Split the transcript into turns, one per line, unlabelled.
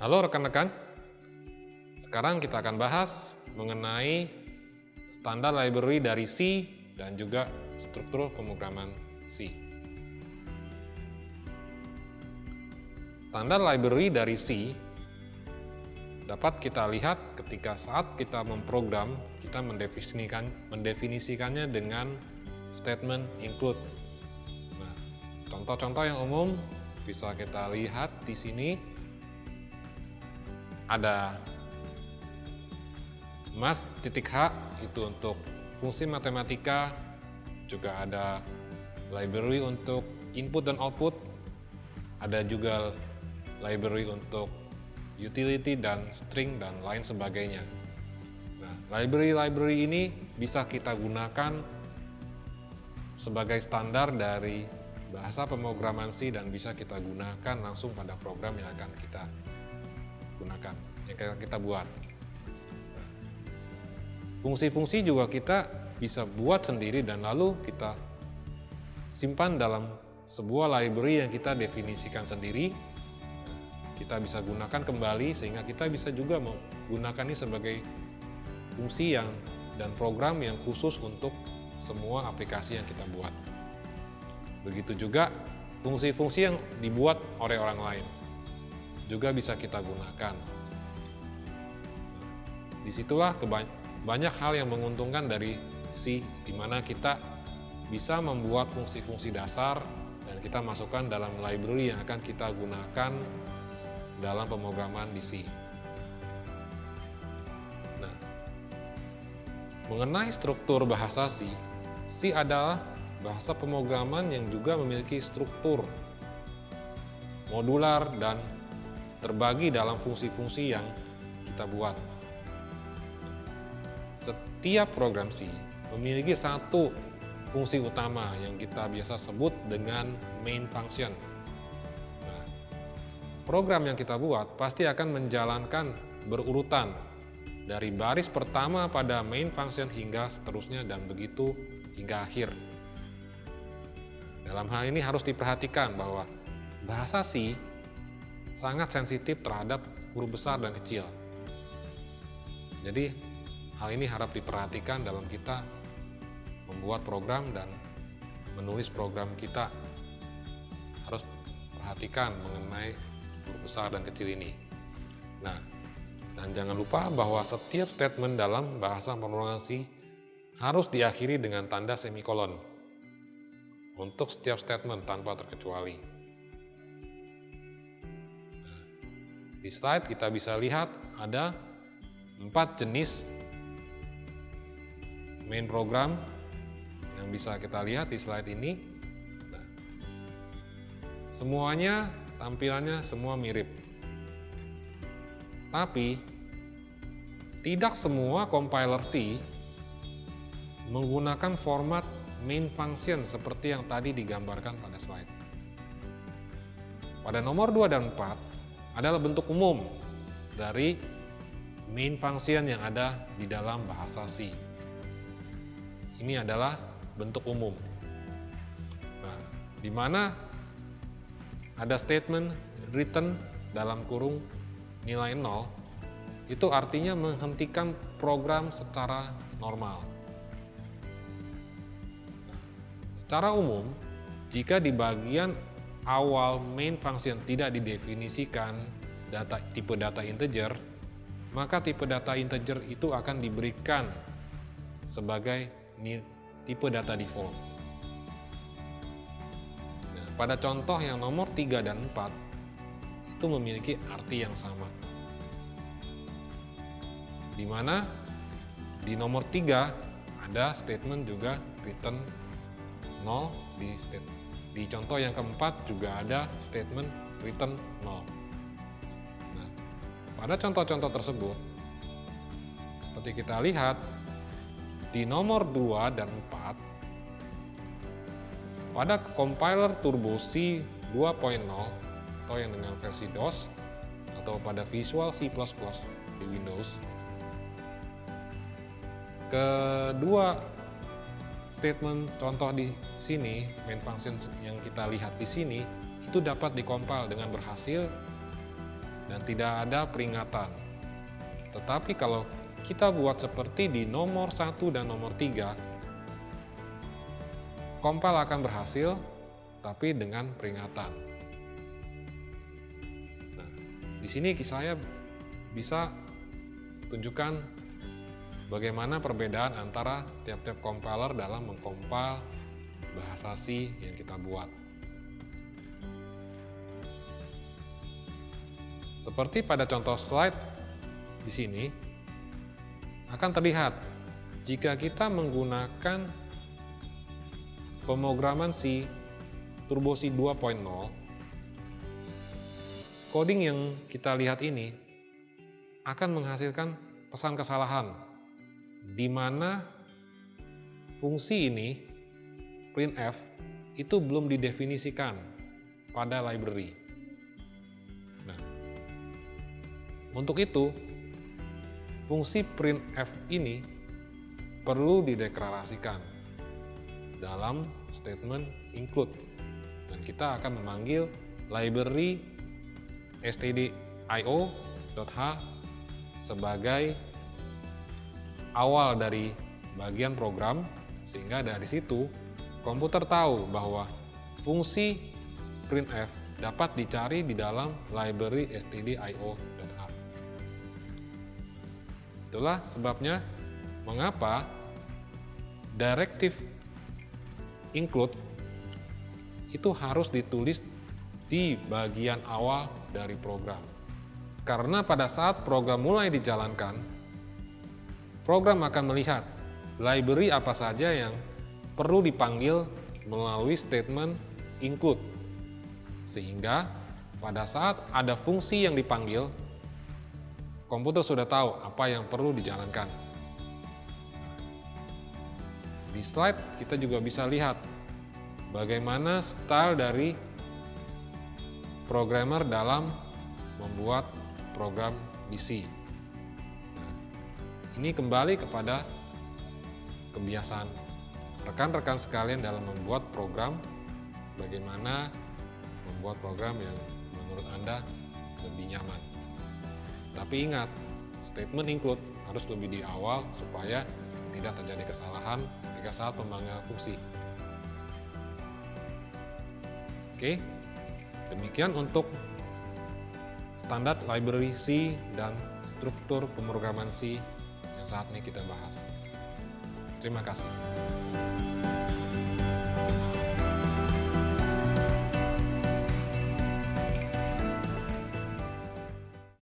Halo rekan-rekan, sekarang kita akan bahas mengenai standar library dari C dan juga struktur pemrograman C. Standar library dari C dapat kita lihat ketika saat kita memprogram, kita mendefinisikannya dengan statement include. Nah, contoh-contoh yang umum bisa kita lihat di sini. Ada math.h itu untuk fungsi matematika, juga ada library untuk input dan output, ada juga library untuk utility dan string dan lain sebagainya. Nah, library ini bisa kita gunakan sebagai standar dari bahasa pemrograman C dan bisa kita gunakan langsung pada program yang akan kita gunakan, yang kita buat. Fungsi-fungsi juga kita bisa buat sendiri dan lalu kita simpan dalam sebuah library yang kita definisikan sendiri. Kita bisa gunakan kembali sehingga kita bisa juga menggunakan ini sebagai fungsi dan program yang khusus untuk semua aplikasi yang kita buat. Begitu juga fungsi-fungsi yang dibuat oleh orang lain juga bisa kita gunakan. Disitulah banyak hal yang menguntungkan dari C, di mana kita bisa membuat fungsi-fungsi dasar dan kita masukkan dalam library yang akan kita gunakan dalam pemrograman di C. Nah, mengenai struktur bahasa C, C adalah bahasa pemrograman yang juga memiliki struktur modular dan terbagi dalam fungsi-fungsi yang kita buat. Setiap program C memiliki satu fungsi utama yang kita biasa sebut dengan main function. Nah, program yang kita buat pasti akan menjalankan berurutan dari baris pertama pada main function hingga seterusnya dan begitu hingga akhir. Dalam hal ini harus diperhatikan bahwa bahasa C sangat sensitif terhadap huruf besar dan kecil. Jadi hal ini harap diperhatikan dalam kita membuat program dan menulis program kita. Harus perhatikan mengenai huruf besar dan kecil ini. Nah, dan jangan lupa bahwa setiap statement dalam bahasa pemrograman C harus diakhiri dengan tanda semikolon untuk setiap statement tanpa terkecuali. Di slide kita bisa lihat ada 4 jenis main program yang bisa kita lihat di slide ini. Nah, semuanya tampilannya semua mirip. Tapi tidak semua compiler C menggunakan format main function seperti yang tadi digambarkan pada slide. Pada nomor 2 dan 4 adalah bentuk umum dari main function yang ada di dalam bahasa C. Ini adalah bentuk umum. Nah, di mana ada statement return dalam kurung nilai 0, itu artinya menghentikan program secara normal. Secara umum, jika di bagian awal main function tidak didefinisikan tipe data integer, maka tipe data integer itu akan diberikan sebagai tipe data default. Nah, pada contoh yang nomor 3 dan 4 itu memiliki arti yang sama. Di mana di nomor 3 ada statement juga return 0 di contoh yang keempat juga ada statement return 0. Nah, pada contoh-contoh tersebut, seperti kita lihat, di nomor 2 dan 4, pada compiler Turbo C 2.0 atau yang dengan versi DOS, atau pada Visual C++ di Windows, kedua statement contoh di sini, main function yang kita lihat di sini, itu dapat dikompil dengan berhasil dan tidak ada peringatan. Tetapi kalau kita buat seperti di nomor 1 dan nomor 3, compile akan berhasil, tapi dengan peringatan. Nah, di sini saya bisa tunjukkan bagaimana perbedaan antara tiap-tiap compiler dalam mengcompile bahasa C yang kita buat. Seperti pada contoh slide di sini, akan terlihat jika kita menggunakan pemrograman C Turbo C 2.0, coding yang kita lihat ini akan menghasilkan pesan kesalahan, di mana fungsi ini, printf, itu belum didefinisikan pada library. Nah, untuk itu, fungsi printf ini perlu dideklarasikan dalam statement include, dan kita akan memanggil library stdio.h sebagai awal dari bagian program, sehingga dari situ komputer tahu bahwa fungsi printf dapat dicari di dalam library stdio.h. Itulah sebabnya mengapa directive include itu harus ditulis di bagian awal dari program. Karena pada saat program mulai dijalankan, program akan melihat library apa saja yang perlu dipanggil melalui statement include. Sehingga pada saat ada fungsi yang dipanggil, komputer sudah tahu apa yang perlu dijalankan. Di slide kita juga bisa lihat bagaimana style dari programmer dalam membuat program di C. Ini kembali kepada kebiasaan rekan-rekan sekalian dalam membuat program, bagaimana membuat program yang menurut Anda lebih nyaman. Tapi ingat, statement include harus lebih di awal supaya tidak terjadi kesalahan ketika saat pemanggilan fungsi. Oke, demikian untuk standar library C dan struktur pemrograman C yang saat ini kita bahas. Terima kasih.